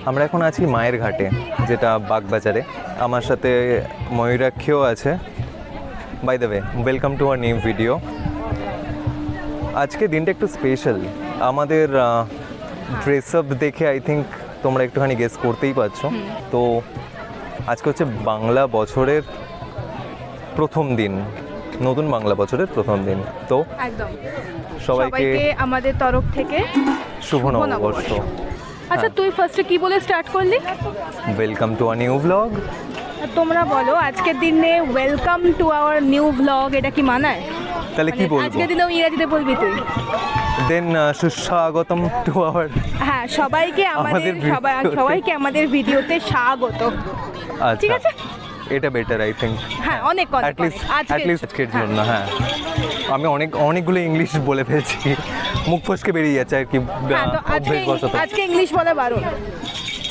আমরা এখন আছি মায়ের ঘাটে, যেটা বাগবাজারে। আমার সাথে ময়ূরাক্ষীও আছে। By the way, welcome to our new video. আজকে দিনটা একটু স্পেশাল। আমাদের ড্রেস আপ দেখে আই থিঙ্ক তোমরা একটুখানি গেস করতেই পারছো। তো আজকে হচ্ছে বাংলা বছরের প্রথম দিন, নতুন বাংলা বছরের প্রথম দিন। তো একদম সবাইকে আমাদের তরফ থেকে শুভ নববর্ষ। আচ্ছা, তুই ফার্স্টে কি বলে স্টার্ট করলি? Welcome to our new blog. তোমরা বলো, আজকের দিনে welcome to our new blog এটা কি মানায়? তাহলে কি বলবো? আজকের দিনেও ইংরেজিতে বলবি তুই? দেন সুস্বাগতম টু আওয়ার। হ্যাঁ, সবাইকে সবাইকে আমাদের ভিডিওতে স্বাগত। ঠিক আছে, এটা বেটার আই থিঙ্ক। হ্যাঁ, অনেক আজকের জন্য। হ্যাঁ, আমি অনেকগুলো ইংলিশ বলে ফেলছি, মুখ ফসকে বেরিয়ে যাচ্ছে আর কি। আজকে ইংলিশ বলা বারণ।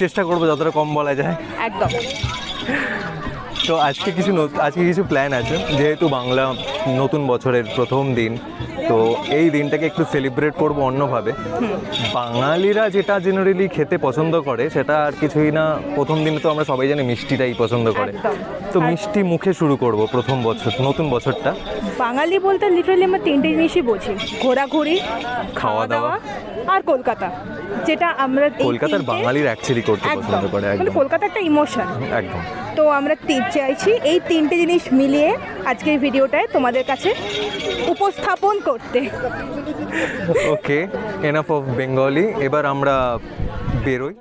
চেষ্টা করবো যতটা কম বলা যায়। একদম। তো আজকে কিছু প্ল্যান আছে, যেহেতু বাংলা নতুন বছরের প্রথম দিন, তো এই দিনটাকে একটু সেলিব্রেট করব অন্যভাবে। বাঙালিরা যেটা জেনারেলি খেতে পছন্দ করে সেটা আর কিছুই না, প্রথম দিনে তো আমরা সবাই জানি মিষ্টিটাই পছন্দ করে। তো মিষ্টি মুখে শুরু করব প্রথম বছর, নতুন বছরটা। বাঙালি বলতে লিটারালি আমরা তিনটে জিনিসই বুঝি: ঘোরাঘুরি, খাওয়া দাওয়া আর কলকাতা। যেটা আমরা কলকাতার বাঙালির অ্যাকচুয়ালি করতে পছন্দ করে, মানে কলকাতা একটা ইমোশন। একদম। তো আমরা চাইছি এই তিনটে জিনিস মিলিয়ে আজকের ভিডিওটায় তোমাদের কাছে উপস্থাপন করতে। ওকে, এনাফ অফ বেঙ্গলি। এবার আমরা বেরোই।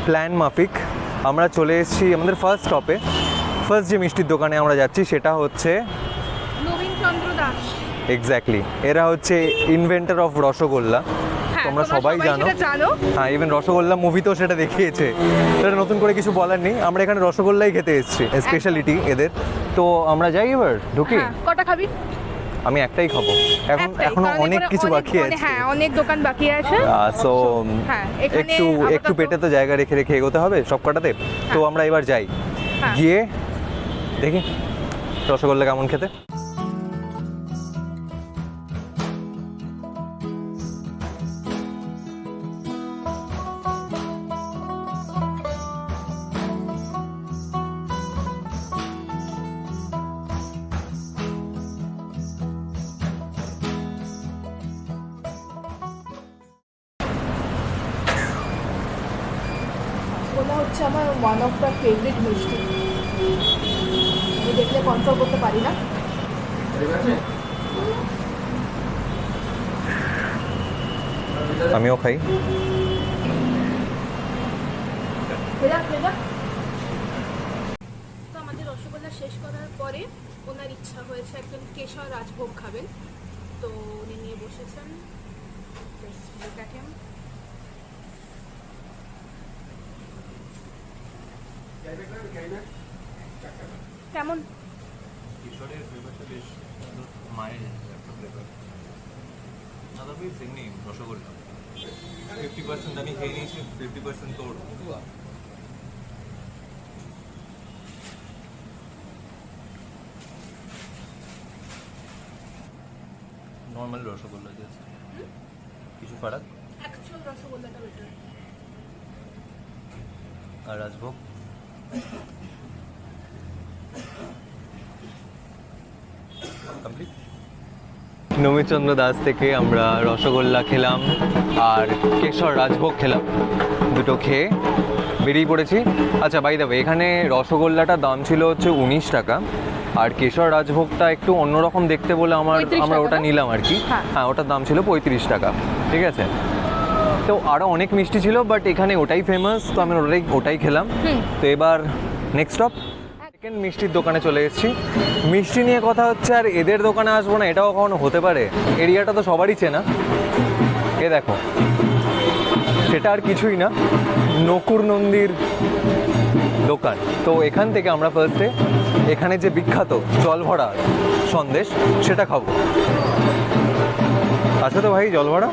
প্ল্যান মাফিক আমরা চলে এসেছি আমাদের ফার্স্ট স্টপে। ফার্স্ট যে মিষ্টির দোকানে আমরা যাচ্ছি সেটা হচ্ছে নবীনচন্দ্র দাস। এক্স্যাক্টলি, এরা হচ্ছে ইনভেন্টর অফ রসগোল্লা। তোমরা সবাই জানো। হ্যাঁ, ইভেন রসগোল্লা মুভিতেও সেটা দেখিয়েছে। সেটা নতুন করে কিছু বলার নেই, আমরা এখানে রসগোল্লাই খেতে এসেছি, স্পেশালিটি এদের। তো আমরা যাই, এবার ঢুকি। কটা খাবি? আমি একটাই খাবো, এখনো অনেক কিছু বাকি আছে। হ্যাঁ, অনেক দোকান বাকি আছে। সো একটু পেটে তো জায়গা রেখে রেখে এগোতে হবে সব কটাতে। তো আমরা এবার যাই, গিয়ে দেখি রসগোল্লা কেমন খেতে। ওটা হচ্ছে আমার ওয়ান অফ দ্য ফেভারিট মিষ্টি। আমি দেখলে কন্ট্রোল করতে পারি না। আমিও খাই। তো আমাদের রসগোল্লা শেষ করার পরে ওনার ইচ্ছা হয়েছে একজন কেশর রাজভোগ খাবেন, তো উনি নিয়ে বসেছেন। কেমন? কিশোরের ফ্লেভারটা বেশ মায়ের একটা ফ্লেভার, আদারওয়াইজ এমনি রসগোল্লা 50% আমি খেয়ে নিয়েছি, 50% তোর। নর্মাল রসগোল্লা জাস্ট, কিছু ফারাক। অ্যাকচুয়াল রসগোল্লাটা বেটার। আর রাজভোগ কমপ্লিট। নবীনচন্দ্র দাস থেকে আমরা রসগোল্লা খেলাম আর কেশর রাজভোগ খেলাম, দুটো খেয়ে বেরিয়ে পড়েছি। আচ্ছা, বাই দ্য ওয়ে, এখানে রসগোল্লাটার দাম ছিল হচ্ছে 19 টাকা, আর কেশর রাজভোগটা একটু অন্যরকম দেখতে বলে আমরা ওটা নিলাম আর কি। হ্যাঁ, ওটার দাম ছিল 35 টাকা। ঠিক আছে, তো আরও অনেক মিষ্টি ছিল, বাট এখানে ওটাই ফেমাস, তো আমি ওটাই খেলাম। তো এবার নেক্সট স্টপ সেকেন্ড মিষ্টির দোকানে চলে এসেছি। মিষ্টি নিয়ে কথা হচ্ছে, আর এদের দোকানে আসবো না এটাও কখনো হতে পারে? এরিয়াটা তো সবারই চেনা। এ দেখো, সেটা আর কিছুই না, নকুর নন্দীর দোকান। তো এখান থেকে আমরা ফার্স্টে এখানে যে বিখ্যাত জল ভরা সন্দেশ সেটা খাবো। আছে তো ভাই জল ভরা?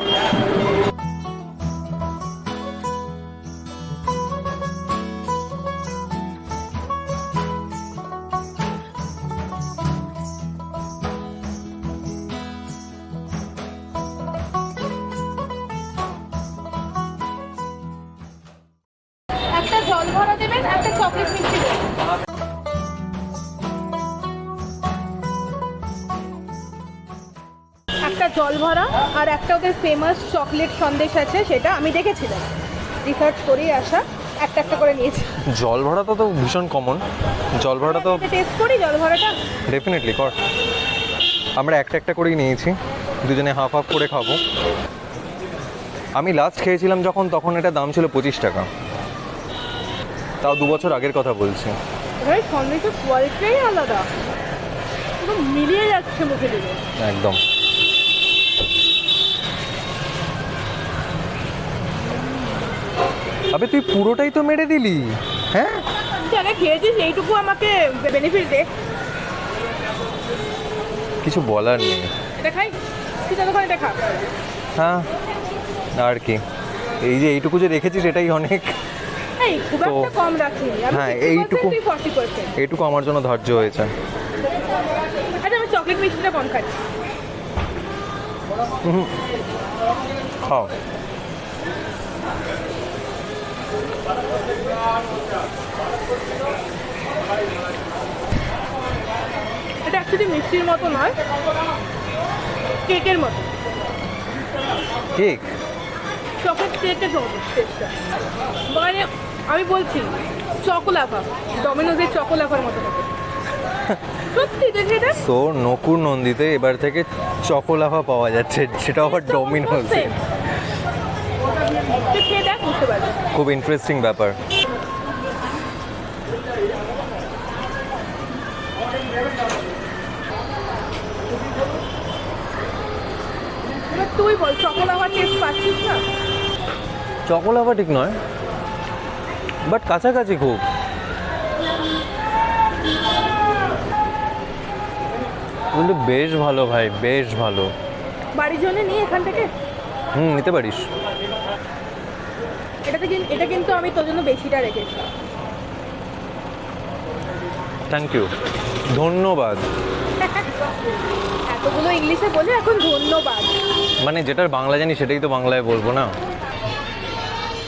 একটা জল ভরা দেবেন, একটা চকলেট মিষ্টি দেবেন। একটা জল ভরা আর একটা ওদের ফেমাস চকলেট সন্দেশ আছে, সেটা আমি দেখেছিলাম, রিসার্চ করেই আসা। একটা একটা করে নিয়েছি। জল ভরাটা তো ভীষণ কমন, জল ভরাটা তো টেস্ট করি জল ভরাটা। ডেফিনেটলি কর। আমরা একটা একটা করেই নিয়েছি, দুজনে হাফ হাফ করে খাবো। আমি লাস্ট খেয়েছিলাম যখন, তখন এটা দাম ছিল 25 টাকা, তাও 2 বছর আগের কথা বলছি। এবার সন্দেশের কোয়ালিটিটাই আলাদা, পুরো মিলিয়ে যাচ্ছে মুখে দিলে একদম। আবে তুই পুরোটাই তো মেরে দিলি। হ্যাঁ, আগে খেয়েছিস, এইটুকু আমাকে বেনিফিট দে। কিছু বলার নেই। এটা খাই, তুই ততক্ষণ এটা খা। হ্যাঁ, আর কি, এই যে এইটুকু যে রেখেছিস এটাই অনেক। এই খুব তো, একটা কম রাখিনি আমি। হ্যাঁ, 50% এইটুকু। তুই 40%। এইটুকু আমার জন্য ধার্য হয়েছে। আচ্ছা, আমি চকলেট মিষ্টিটা কম খাচ্ছি। খাও। এটা অ্যাকচুয়ালি মিষ্টির মতো নয়, কেকের মতো। কেক? চকলেট কেকের মতো টেস্টটা। মানে আমি বলছি চকোলাভা, ডমিনোজের চকোলাভার মতো হবে। সত্যি দেখে এটা তো নকুর নন্দিতে এবার থেকে চকোলাভা পাওয়া যাচ্ছে, সেটা আবার ডমিনোজে। তুই খেয়ে দেখ, বুঝতে পারবি। খুব ইন্টারেস্টিং ব্যাপার। এবার তুই বল, চকোলাভার টেস্ট পাচ্ছিস না? চকোলাভা ঠিক নয়, বাট কাছাকাছি খুব। কিন্তু বেশ ভালো ভাই, বেশ ভালো। বাড়ির জন্য নিয়ে এখান থেকে নিতে পারিস। এটা কিন্তু আমি তোর জন্য বেশিটা রেখেছি। থ্যাংক ইউ, ধন্যবাদ। এতগুলো ইংলিশে বলে এখন ধন্যবাদ। মানে যেটার বাংলা জানি সেটাই তো বাংলায় বলবো না।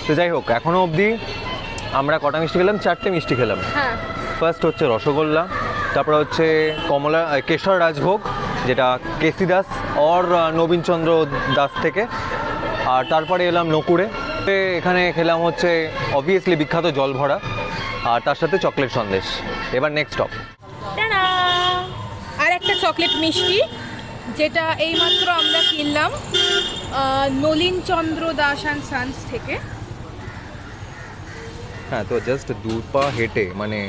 তো যাই হোক, এখনো অবধি আমরা কটা মিষ্টি খেলাম? 4টে মিষ্টি খেলাম। হ্যাঁ, ফার্স্ট হচ্ছে রসগোল্লা, তারপরে হচ্ছে কেশর রাজভোগ, যেটা কেসি দাস অর নবীনচন্দ্র দাস থেকে। আর তারপরে এলাম নকুড়ে, এখানে খেলাম হচ্ছে অবভিয়াসলি বিখ্যাত জল ভরা, আর তার সাথে চকলেট সন্দেশ। এবার নেক্সট স্টপ। টানা! আর একটা চকলেট মিষ্টি, যেটা এইমাত্র আমরা কিনলাম নলিনচন্দ্র দাস অ্যান্ড সান্স থেকে। হ্যাঁ, তো জাস্ট 2 পা হেঁটে, মানে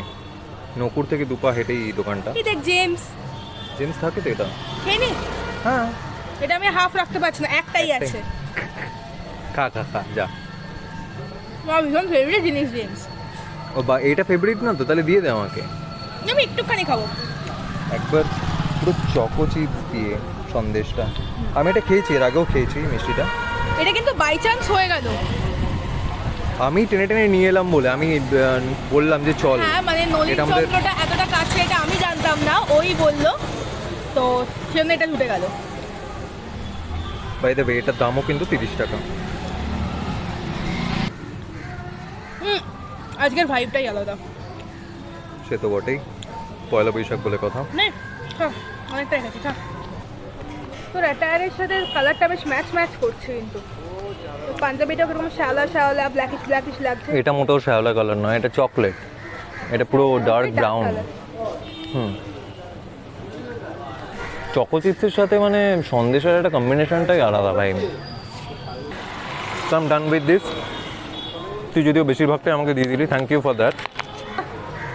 নকুর থেকে 2 পা হেঁটেই এই দোকানটা। এই দেখ জেমস থাকে তো এটা। খেয়ে নি। হ্যাঁ, এটা আমি হাফ রাখতে পারছি না, একটাই একটাই। আছে। খা যা। আমার ভীষণ ফেভারিট জিনিস জেমস। ও বা, এটা ফেভারিট না তো? তাহলে দিয়ে দে আমাকে। আমি একটুখানি খাবো। একবার পুরো চকো চিপস দিয়ে সন্দেশটা। আমি এটা খেয়েছি, এর আগেও খেয়েছি মিষ্টিটা। এটা কিন্তু বাই চান্স হয়ে গেল। আমি টেনে টেনে নিয়ে এলাম বলে আমি বললাম যে চল। হ্যাঁ, মানে এটা আমাদের নলিনচন্দ্রটা এতটা কাছে এটা আমি জানতাম না, ওই বললো তো সেজন্য এটা ছুটে গেল। বাই দ্য ওয়ে, এটার দামও কিন্তু 30 টাকা। আজকের ভাইবটাই আলাদা। সে তো বটেই, পয়লা বৈশাখ বলে কথা। নে খা, অনেকটাই খাচ্ছি, খা। তোর অ্যাটায়ারের সাথে কালারটা বেশ ম্যাচ করছে, কিন্তু তো পাঞ্জাবিটা কিরকম শ্যাওলা শ্যাওলা ব্ল্যাকিশ লাগছে। এটা মোটেও শ্যাওলা কালার নয়, এটা চকলেট, এটা পুরো ডার্ক ব্রাউন। চকো চিপসের সাথে মানে সন্দেশের একটা কম্বিনেশনটাই আলাদা ভাই। So I am done with this. তুই যদিও বেশিরভাগটাই আমাকে দিয়ে দিলি, থ্যাংক ইউ ফর দ্যাট।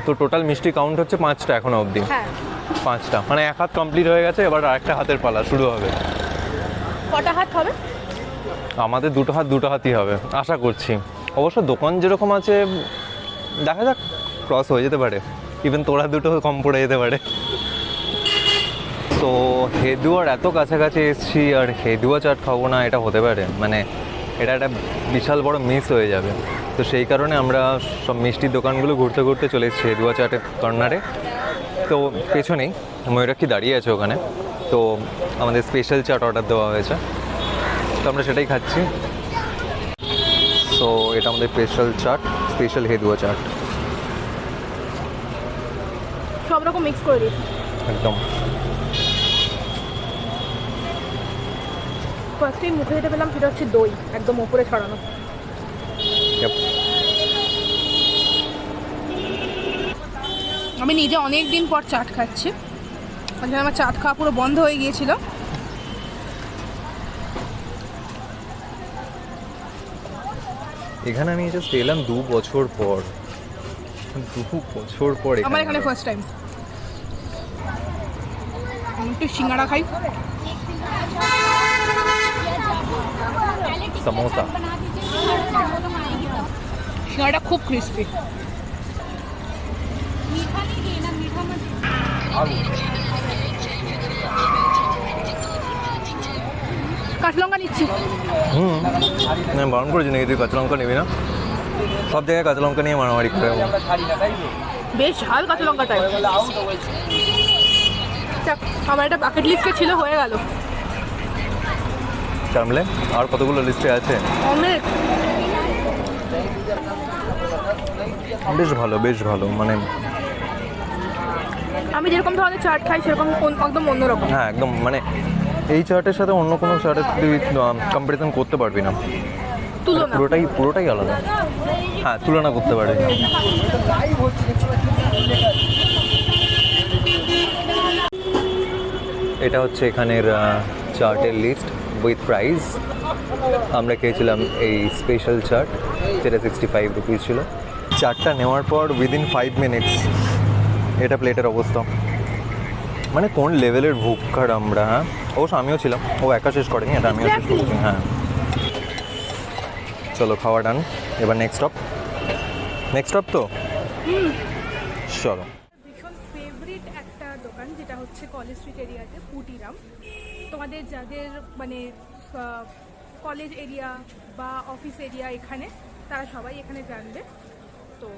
তো টোটাল মিষ্টি কাউন্ট হচ্ছে 5টা এখনো অবধি। হ্যাঁ, 5টা, মানে এক হাত কমপ্লিট হয়ে গেছে, এবার আরেকটা হাতের পালা শুরু হবে। কটা হাত হবে? আমাদের দুটো হাতই হবে আশা করছি। অবশ্য দোকান যেরকম আছে দেখা যাক, ক্রস হয়ে যেতে পারে, ইভেন তোরা দুটো কম পড়ে যেতে পারে। তো হেদুয়ার এত কাছাকাছি এসেছি আর হেদুয়া চাট খাবো না, এটা হতে পারে? মানে এটা একটা বিশাল বড় মিস হয়ে যাবে। তো সেই কারণে আমরা সব মিষ্টির দোকানগুলো ঘুরতে ঘুরতে চলে এসেছি হেদুয়া চাটের কর্নারে। তো পেছনেই ময়ূরাক্ষী দাঁড়িয়ে আছে ওখানে। তো আমাদের স্পেশাল চাট অর্ডার দেওয়া হয়েছে, তো আমরা সেটাই খাচ্ছি। সো এটা আমাদের স্পেশাল চাট, স্পেশাল হেদুয়া চাট সব রকম মিক্স করে দিই একদম। ফার্স্টেই মুখে যেটা পেলাম সেটা হচ্ছে দই, একদম ওপরে ছড়ানো। Yep. আমি নিজে অনেক দিন পর চাট খাচ্ছি, আসলে আমার চাট খাওয়া পুরো বন্ধ হয়ে গিয়েছিল। এখানে আমি জাস্ট এলাম 2 বছর পর, 2 বছর পর আমার এখানে ফার্স্ট টাইম। একটু সিঙ্গাড়া খাই। সমোসা, সিঙ্গাড়াটা খুব ক্রিস্পি। কাঁচা লঙ্কা নিচ্ছি। আমি বারণ করেছি নাকি তুই কাঁচা লঙ্কা নিবি না? সব জায়গায় কাঁচা লঙ্কা নিয়ে মারামারি করে। বেশ ঝাল কাঁচা লঙ্কাটাই। আমার একটা বাকেট লিস্টে ছিল, হয়ে গেল। তাহলে আর কতগুলো লিস্টে আছে? অনেক। বেশ ভালো, বেশ ভালো। মানে আমি যেরকম ধরনের চাট খাই সেরকম একদম অন্যরকম। হ্যাঁ একদম, মানে এই চার্টের সাথে অন্য কোনো চার্টের তুই কম্পারিজন করতে পারবি না, তুলনা পুরোটাই আলাদা। হ্যাঁ, তুলনা করতে পারবি না। এটা হচ্ছে এখানের চার্টের লিস্ট উইথ প্রাইস। আমরা খেয়েছিলাম এই স্পেশাল চাট, যেটা 65 রুপিস ছিল। চাটটা নেওয়ার পর উইদিন 5 মিনিটস এটা প্লেটের অবস্থা। মানে কোন লেভেলের ভুক্কার আমরা। হ্যাঁ অবশ্য আমিও ছিলাম, ও একা শেষ করেনি, এটা আমিও শেষ করেছি। হ্যাঁ চলো খাওয়া ডান। এবার নেক্সট স্টপ তো চলো। ভীষণ ফেভারিট একটা দোকান যেটা হচ্ছে কলেজ স্ট্রিট এরিয়াতে, পুটিরাম। তোমাদের যাদের মানে কলেজ এরিয়া বা অফিস এরিয়া এখানে, তারা সবাই এখানে জানবে। তো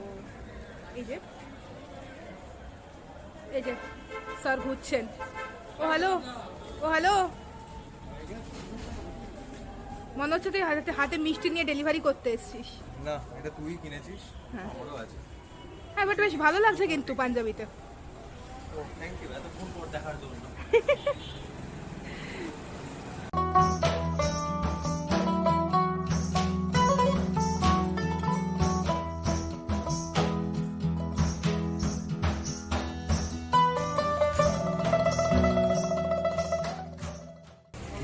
এই যে স্যার ঘুরছেন। ও হ্যালো মনে হচ্ছে তুই হাতে মিষ্টি নিয়ে ডেলিভারি করতে এসেছিস। না, এটা তুই কিনেছিস। হ্যাঁ বড় আছে। হ্যাঁ, বাট বেশ ভালো লাগছে কিন্তু পাঞ্জাবিতে। ও থ্যাংক ইউ, এতক্ষণ পর দেখার জন্য।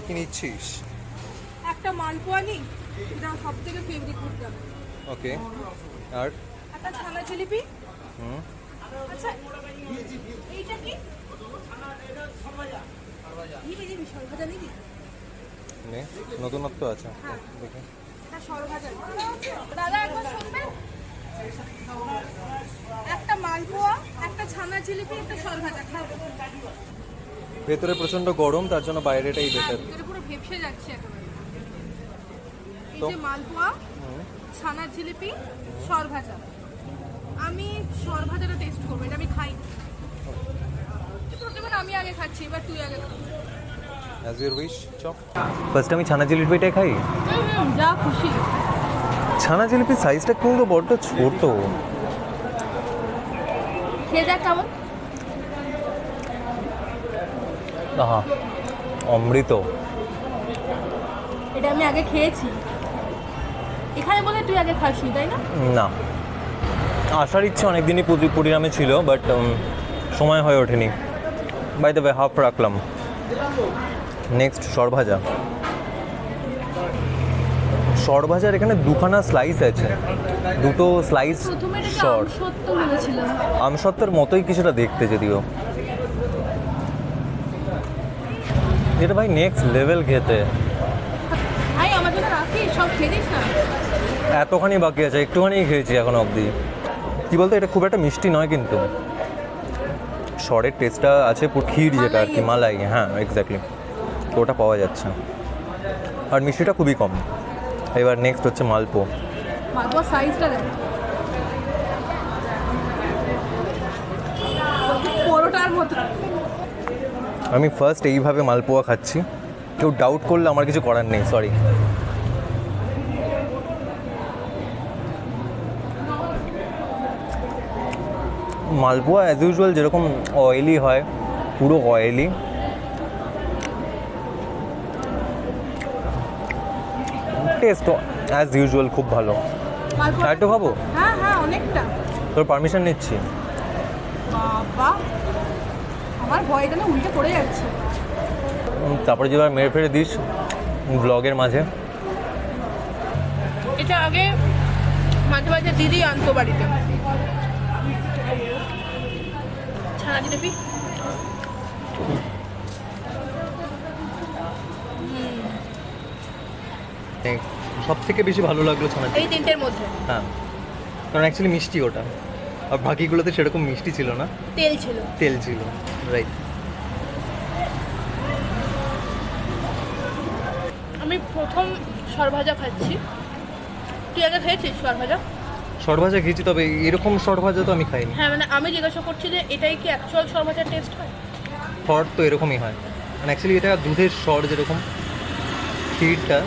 কি নিচ্ছিস? একটা মালপোয়া নি, এটা সব থেকে ফেভারিট ফুডটা। ওকে, আর একটা ছানা জিলিপি। হুম, আচ্ছা এইটা কি? নিবি সরভাজা নিবি? নে, নতুনত্ব আছে হ্যাঁ। দেখে। হ্যাঁ সরভাজা। দাদা একবার শুনবেন? একটা মালপোয়া, একটা ছানা জিলিপি, একটা সরভাজা খাও। ভেতরে প্রচন্ড গরম, তার জন্য বাইরেটাই হ্যাঁ, বেটার। ভিতরে পুরো ভেপসে যাচ্ছে একেবারে। এই তো? যে মালপোয়া, ছানা জিলিপি, সরভাজা। আমি সরভাজাটা টেস্ট করবো, এটা আমি খাই। আমি আগে খাচ্ছি, এবার তুই আগে খা। As your wish. Chop first আমি ছানা জিলিপিটাই খাই। যা খুশি। ছানা জিলিপির সাইজটা কিন্তু বড্ড ছোট। খেয়ে দেখ কেমন। আহা, অমৃত। এটা আমি আগে খেয়েছি এখানে বলে, তুই আগে খাসনি তাই না? না, আসার ইচ্ছে অনেকদিনই পুরিরামে ছিল, বাট সময় হয়ে ওঠেনি। বাই দ্য ওয়ে, হাফ রাখলাম। নেক্সট সরভাজার এখানে দুখানা স্লাইস আছে, দুটো স্লাইস সর। আমসত্ত্বের মতোই কিছুটা দেখতে, যদিও এটা ভাই নেক্সট লেভেল খেতে। আমার জন্য রাখি, সব খেয়ে নিস না। এতখানি বাকি আছে, একটুখানি খেয়েছি এখন অবধি। কী বলতো, এটা খুব একটা মিষ্টি নয় কিন্তু সরের টেস্টটা আছে, ক্ষীর যেটা আর কি, মালাই, হ্যাঁ এক্স্যাক্টলি, তো ওটা পাওয়া যাচ্ছে, আর মিষ্টিটা খুবই কম। এবার নেক্সট হচ্ছে মালপো। মালপোয়া সাইজটা দেখ, পরোটার মতো। আমি ফার্স্ট এইভাবে মালপোয়া খাচ্ছি, কেউ ডাউট করলে আমার কিছু করার নেই, সরি। মালপোয়া অ্যাজ ইউজুয়াল যেরকম অয়েলি হয়, পুরো অয়েলি, টেস্ট অ্যাজ ইউজুয়াল খুব ভালো। মালপোয়া একটু খাবো? হ্যাঁ হ্যাঁ, অনেকটা। তোর পারমিশন নিচ্ছি। বাবা, আমার ভয় এখানে উল্টে পড়ে যাচ্ছে। তারপরে যদি মেরে ফেরে দিস ব্লগের মাঝে। এটা আগে মাঝে মাঝে দিদি আনতো বাড়িতে, ছানা জিলেপি। সব থেকে বেশি ভালো লাগলো ছানা, এই তিনটের মধ্যে। হ্যাঁ, কারণ অ্যাকচুয়ালি মিষ্টি ওটা, আর বাকিগুলোতে সেরকম মিষ্টি ছিল না, তেল ছিল, তেল ছিল, রাইট। আমি প্রথম সরভাজা খাচ্ছি। তুই আগে খেয়েছিস সরভাজা? সরভাজা খেয়েছি, তবে এরকম সরভাজা তো আমি খাইনি। হ্যাঁ, মানে আমি জিজ্ঞাসা করছি যে এটাই কি অ্যাকচুয়াল সরভাজার টেস্ট হয়? সর তো এরকমই হয়, মানে অ্যাকচুয়ালি এটা দুধের সর যেরকম, ক্ষীরটা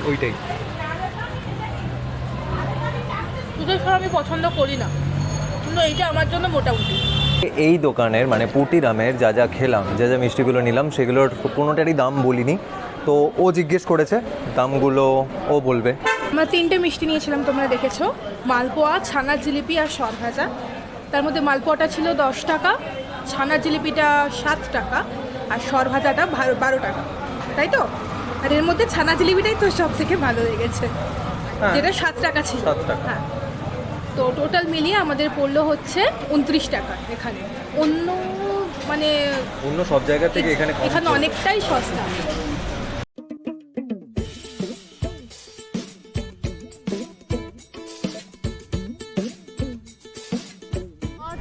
ওইটাই। দুধের সর আমি পছন্দ করি না, কিন্তু এইটা আমার জন্য মোটামুটি। এই দোকানের মানে পুটিরামের যা যা খেলাম, যা যা মিষ্টিগুলো নিলাম, সেগুলোর কোনোটারই দাম বলিনি, তো ও জিজ্ঞেস করেছে দামগুলো, ও বলবে। আমরা তিনটে মিষ্টি নিয়েছিলাম, তোমরা দেখেছো, মালপোয়া, ছানার জিলিপি আর সরভাজা। তার মধ্যে মালপোয়াটা ছিল 10 টাকা, ছানার জিলিপিটা 7 টাকা, আর সরভাজাটা 12 টাকা, তাই তো? আর এর মধ্যে ছানা জিলিপিটাই তো সব থেকে ভালো লেগেছে, হ্যাঁ, যেটা 7 টাকা ছিল। 7 টাকা। হ্যাঁ, তো টোটাল মিলিয়ে আমাদের পড়লো হচ্ছে 29 টাকা। এখানে অন্য মানে অন্য সব জায়গা থেকে এখানে এখানে অনেকটাই সস্তা।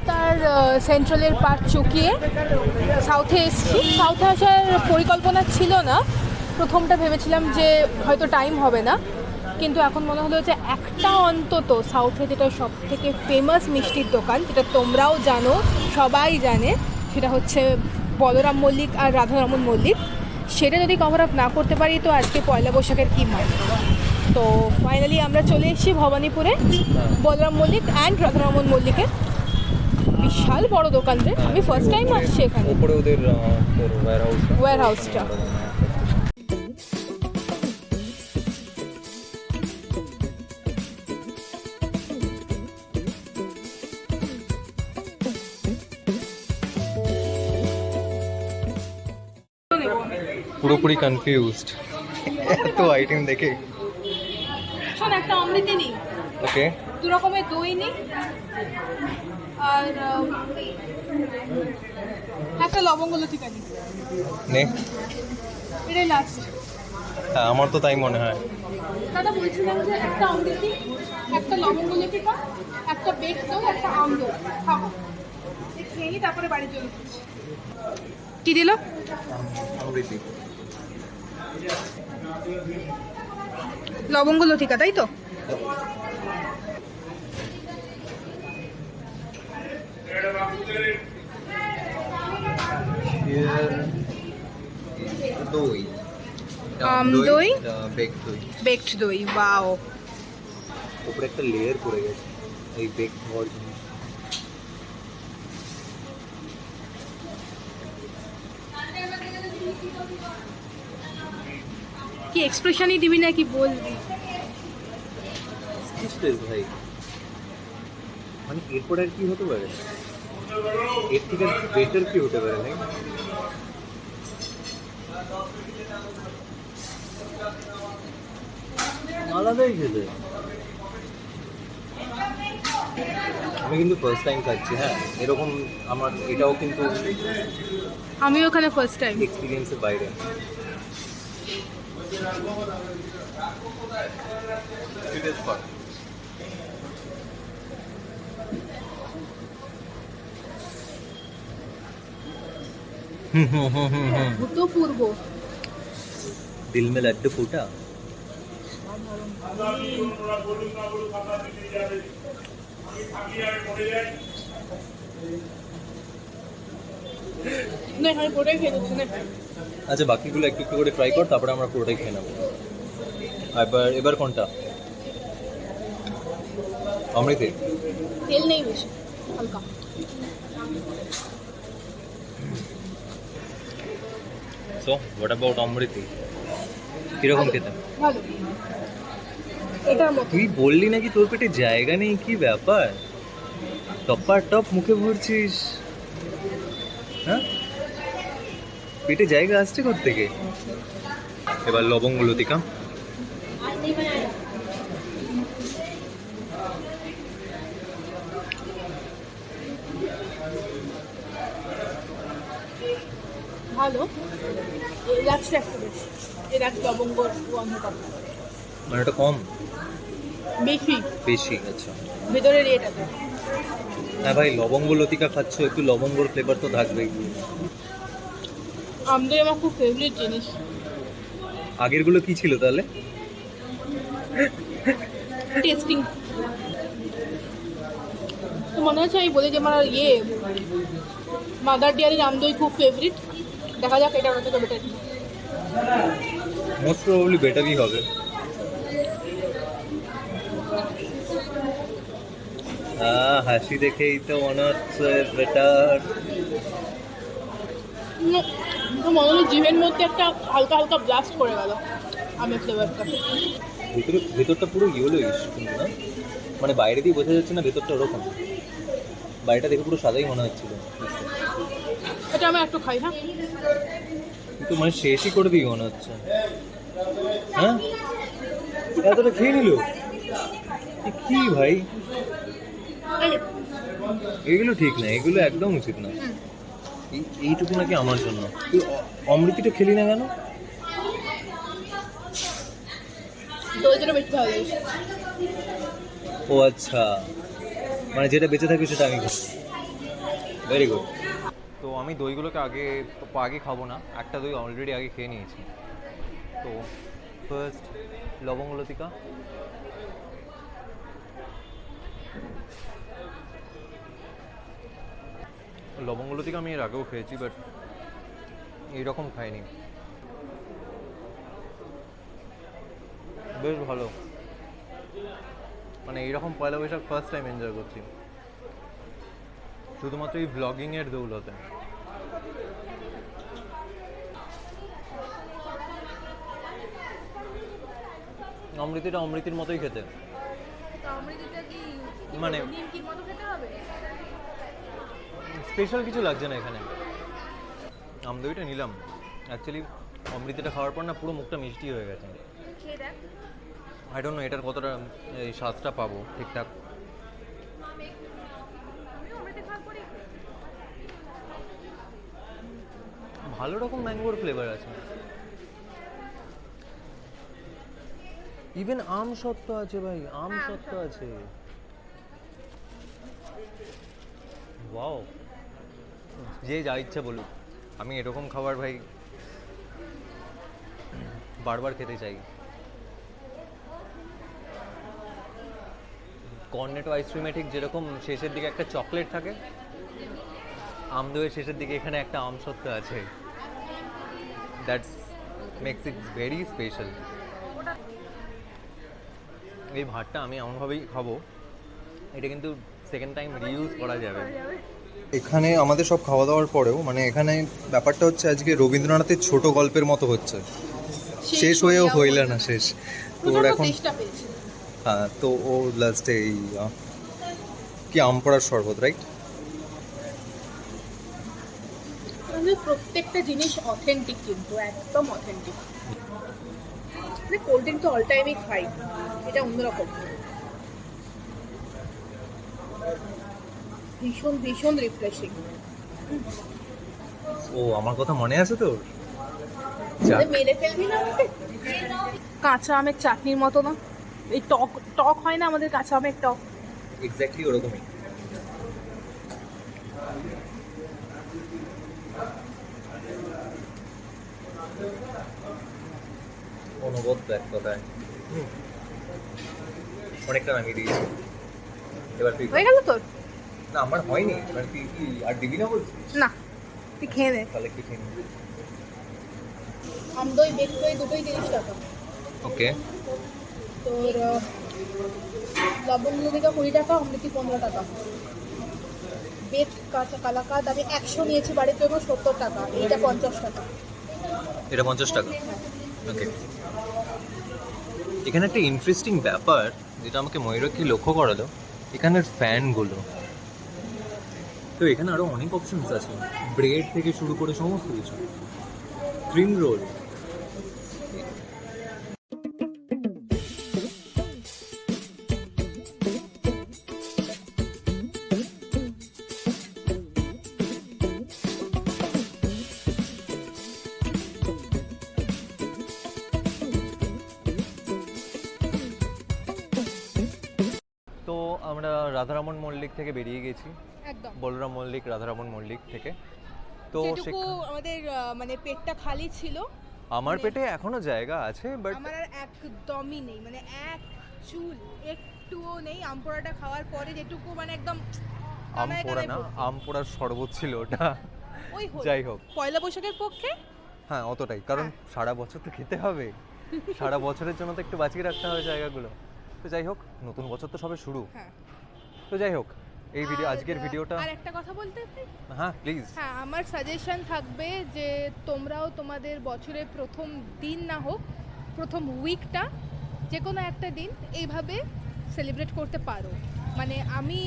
তার সেন্ট্রালের পার্ট চুকিয়ে সাউথে এসেছি। সাউথে আসার পরিকল্পনা ছিল না, প্রথমটা ভেবেছিলাম যে হয়তো টাইম হবে না, কিন্তু এখন মনে হলো যে একটা অন্তত সাউথে যেটা সব থেকে ফেমাস মিষ্টির দোকান, যেটা তোমরাও জানো, সবাই জানে, সেটা হচ্ছে বলরাম মল্লিক আর রাধারমন মল্লিক, সেটা যদি কভার আপ না করতে পারি তো আজকে পয়লা বৈশাখের কী মানে। তো ফাইনালি আমরা চলে এসেছি ভবানীপুরে বলরাম মল্লিক অ্যান্ড রাধারমন মল্লিকের। বিশাল বড় দোকান রে, আমি ফার্স্ট টাইম আসছি এখানে। উপরে ওদের ওয়্যার হাউসটা। পুরোপুরি কনফিউজড এত আইটেম দেখে। শোন, একটা অমৃতি নিই, ওকে, 2 রকমের দই নিই, আর একটা লবঙ্গ লতিকা নিই। নে। এটাই লাস্ট। হ্যাঁ, আমার তো তাই মনে হয়। দাদা বলছিলাম যে একটা অমৃতি, একটা লবঙ্গ লতিকা, একটা বেক দই, একটা আম দই খাবো, খেয়ে নিই, তারপরে বাড়ি চলে যাচ্ছি। কি দিল? অমৃতি, লবঙ্গ লতিকা, তাই তো? দই, আম দই, বেক দই, বেকড দই, ওয়াও। উপরে একটা লেয়ার পড়ে গেছে এই বেক হওয়ার জন্য। কি এক্সপ্রেশনই দিবি না কি বলবি? স্পিচলেস ভাই, মানে এরপর আর কি হতে পারে, এর থেকে বেটার কি হতে পারে ভাই? আলাদাই খেতে। আমি কিন্তু ফার্স্ট টাইম খাচ্ছি, হ্যাঁ এরকম, আমার এটাও কিন্তু আমি ওখানে ফার্স্ট টাইম। এক্সপিরিয়েন্সের বাইরে। ভূতপূর্ব দিল মে লাড্ডু ফুটা। না আমি পুরোটাই খেয়ে দিচ্ছি না। আচ্ছা বাকিগুলো একটু একটু করে ট্রাই কর, তারপরে আমরা পুরোটাই খেয়ে নেবো। এবার কোনটা? অমৃতি। তেল নেই বেশি, হালকা। সো হোয়াট অ্যাবাউট অমৃতি? কিরকম খেতে? ভালো। এটার মতো তুই বললি নাকি তোর পেটে জায়গা নেই, কি ব্যাপার? টপার টপ মুখে ভরছিস, হ্যাঁ? পেটে জায়গা আসছে কোত্থেকে? এবার লবঙ্গ লতিকা। ভালো। এলাচটা একটু বেশি, এলাচ লবঙ্গ গন্ধটা মানে এটা কম বেশি, বেশি? আচ্ছা ভেতরের ইয়েটাতে। হ্যাঁ ভাই, লবঙ্গ লতিকা খাচ্ছ, একটু লবঙ্গর ফ্লেভার তো থাকবেই। আমদই আমার খুব ফেভারিট জিনিস। আগেরগুলো কি ছিল তাহলে? টেস্টিং। তো মনে হচ্ছে আমি বলি যে আমার মাদার ডেয়ারির আমদই খুব ফেভারিট। দেখা যাক এটা ওটা তো বেটার। মোস্ট প্রবাবলি বেটারই হবে। হাসি দেখেই তো মনে হচ্ছে বেটার। তো মনে হলো জিভের মধ্যে একটা হালকা হালকা ব্লাস্ট করে গেল আমের ফ্লেভারটা। ভেতরটা পুরো ইয়েলোইশ কিন্তু না, মানে বাইরে দিয়ে বোঝা যাচ্ছে না ভেতরটা ওরকম। বাইরেটা দেখে পুরো সাদাই মনে হচ্ছিল। এটা আমি একটু খাই। হ্যাঁ কিন্তু মানে শেষই করে দিই মনে হচ্ছে। হ্যাঁ এতটা খেয়ে নিল কি ভাই? এগুলো ঠিক না, এগুলো একদম উচিত না। এইটুকু নাকি আমার জন্য। তুই অমৃতিটা খেলি না কেন? তো ওই জন্য বেশি ভালো লেগেছে। ও আচ্ছা, মানে যেটা বেঁচে থাকবে সেটা আমি খাবো। Very good. তো আমি দইগুলোকে আগে খাবো না, একটা দই অলরেডি আগে খেয়ে নিয়েছি। তো ফার্স্ট লবঙ্গ লতিকা। লবঙ্গ লতিকা আমি এর আগেও খেয়েছি, বাট এইরকম খাইনি। বেশ ভালো, মানে এইরকম পয়লা বৈশাখ ফার্স্ট টাইম এনজয় করছি, শুধুমাত্র এই ব্লগিংয়ের দৌলতে। অমৃতিটা অমৃতির মতোই খেতে, মানে স্পেশাল কিছু লাগছে না এখানে। আমদইটা নিলাম, অ্যাকচুয়ালি অমৃতিটা খাওয়ার পর না পুরো মুখটা মিষ্টি হয়ে গেছে। আই ডোন্ট নো এটার কতটা এই স্বাদটা পাবো ঠিকঠাক। ভালো রকম ম্যাঙ্গোর ফ্লেভার আছে, ইভেন আম সত্ত্ব আছে ভাই, আম সত্ত্ব আছে। ওয়াও, যে যা ইচ্ছা বলুক, আমি এরকম খাবার ভাই বারবার খেতে চাই। কর্নেটো আইসক্রিমে ঠিক যেরকম শেষের দিকে একটা চকলেট থাকে, আমদইয়ের শেষের দিকে এখানে একটা আম সত্ত্ব আছে। That's makes it very special. এই ভাতটা আমি এমনভাবেই খাবো, এটা কিন্তু সেকেন্ড টাইম রিইউজ করা যাবে। এখানে আমাদের সব খাওয়া দাওয়ার পরেও মানে এখানে ব্যাপারটা হচ্ছে আজকে রবীন্দ্রনাথের ছোট গল্পের মতো হচ্ছে, শেষ হয়েও হইল না শেষ। তো ওর এখন হ্যাঁ, তো ও লাস্টে এই কি আম পড়ার শরবত, রাইট? প্রত্যেকটা জিনিস অথেন্টিক, কিন্তু একদম অথেন্টিক। মানে কোল্ড ড্রিঙ্ক তো অল টাইমই খাই, এটা অন্যরকম। ভীষণ ভীষণ রিফ্রেশিং। ও আমার কথা মনে আছে তোর? মেরে ফেলবি না আমাকে। কাঁচা আমের চাটনির মতো না, এই টক টক হয় না আমাদের কাঁচা আমের টক, এক্স্যাক্টলি ওরকমই। অনবদ্য এক কথায় অনেকটা নামিয়ে দিয়েছি। এবার তুই হয়ে গেল তোর? না আমার হয়নি, এবার তুই কি আর দিবি না বলছিস? না, তুই খেয়ে নে। তাহলে কি খেয়ে নিবি? আমদই বেক দই দুটোই 30 টাকা। ওকে, তোর লবঙ্গ লতিকা 20 টাকা, অমৃতি 15 টাকা। বেক কাঁচা কালাকাদ আমি 100 নিয়েছি বাড়ির জন্য 70 টাকা, এইটা 50 টাকা। এটা 50 টাকা। ওকে, এখানে একটা ইন্টারেস্টিং ব্যাপার যেটা আমাকে ময়ূরক্ষী লক্ষ্য করালো, এখানের ফ্যানগুলো। তো এখানে আরো অনেক অপশনস আছে, ব্রেড থেকে শুরু করে সমস্ত কিছু, ক্রিম রোল। তো আমরা রাধারমণ মল্লিক থেকে বেরিয়ে গেছি, একদম বলরাম মল্লিক রাধারমণ মল্লিক থেকে। তো যেটুকু আমাদের মানে পেটটা খালি ছিল, আমার পেটে এখনো জায়গা আছে, বাট আমার আর একদমই নেই, মানে এক চুল একটুও নেই। আমপোড়াটা খাওয়ার পরে যেটুকু মানে একদম আম পোড়া না, আম পোড়ার শরবত ছিল ওটা। ওই হলো। যাই হোক, পয়লা বৈশাখের পক্ষে হ্যাঁ অতটাই, কারণ সারা বছর তো খেতে হবে, সারা বছরের জন্য তো একটু বাঁচিয়ে রাখতে হবে জায়গাগুলো। তো যাই হোক, নতুন বছর তো সবে শুরু। হ্যাঁ। তো যাই হোক, এই ভিডিও আর, আজকের ভিডিওটা, আর একটা কথা বলতে পারি? হ্যাঁ প্লিজ। হ্যাঁ, আমার সাজেশন থাকবে যে তোমরাও তোমাদের বছরের প্রথম দিন না হোক, প্রথম উইকটা যে কোনো একটা দিন এইভাবে সেলিব্রেট করতে পারো। মানে আমি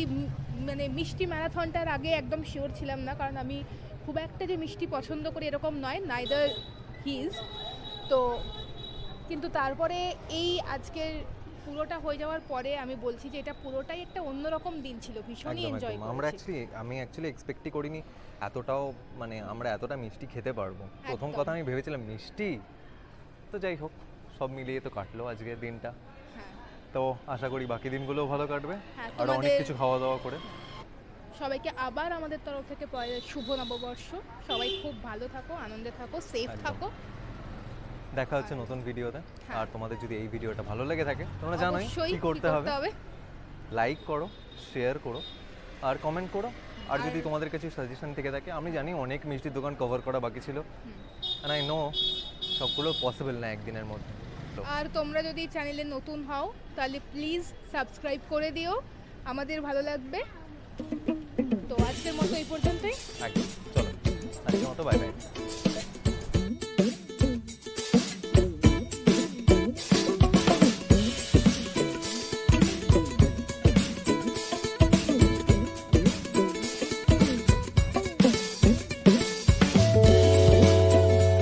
মানে মিষ্টি ম্যারাথনটার আগে একদম শিওর ছিলাম না, কারণ আমি খুব একটা যে মিষ্টি পছন্দ করি এরকম নয়, নাইদার হিজ। তো কিন্তু তারপরে এই আজকের পুরোটা হয়ে যাওয়ার পরে আমি বলছি যে এটা পুরোটাই একটা অন্যরকম দিন ছিল, ভীষণই একদম এনজয় একদম, আমরা করেছি। আমি অ্যাকচুয়ালি এক্সপেক্টই করিনি এতটাও, মানে আমরা এতটা মিষ্টি খেতে পারবো। প্রথম একদম। কথা আমি ভেবেছিলাম মিষ্টি, তো যাই হোক সব মিলিয়ে তো কাটলো আজকের দিনটা। হ্যাঁ, তো আশা করি বাকি দিনগুলোও ভালো কাটবে, হ্যাঁ, আর অনেক তোমাদের- কিছু খাওয়া দাওয়া করে। সবাইকে আবার আমাদের তরফ থেকে শুভ নববর্ষ। সবাই খুব ভালো থাকো, আনন্দে থাকো, সেফ একদম। থাকো। দেখা হচ্ছে নতুন ভিডিওতে। হ্যাঁ। আর তোমাদের যদি এই ভিডিওটা ভালো লেগে থাকে তোমরা জানোই অবশ্যই কি করতে হবে, লাইক করো, শেয়ার করো, আর কমেন্ট করো। আর যদি তোমাদের কিছু সাজেশন থেকে থাকে, আমি জানি অনেক মিষ্টির দোকান কভার করা বাকি ছিল, অ্যান্ড আই নো সবগুলো পসিবল না একদিনের মধ্যে। তো আর তোমরা যদি চ্যানেলে নতুন হও তাহলে প্লিজ সাবস্ক্রাইব করে দিও, আমাদের ভালো লাগবে। তো আজকের মতো এই পর্যন্তই। একদম, চলো আজকের মতো বাই বাই।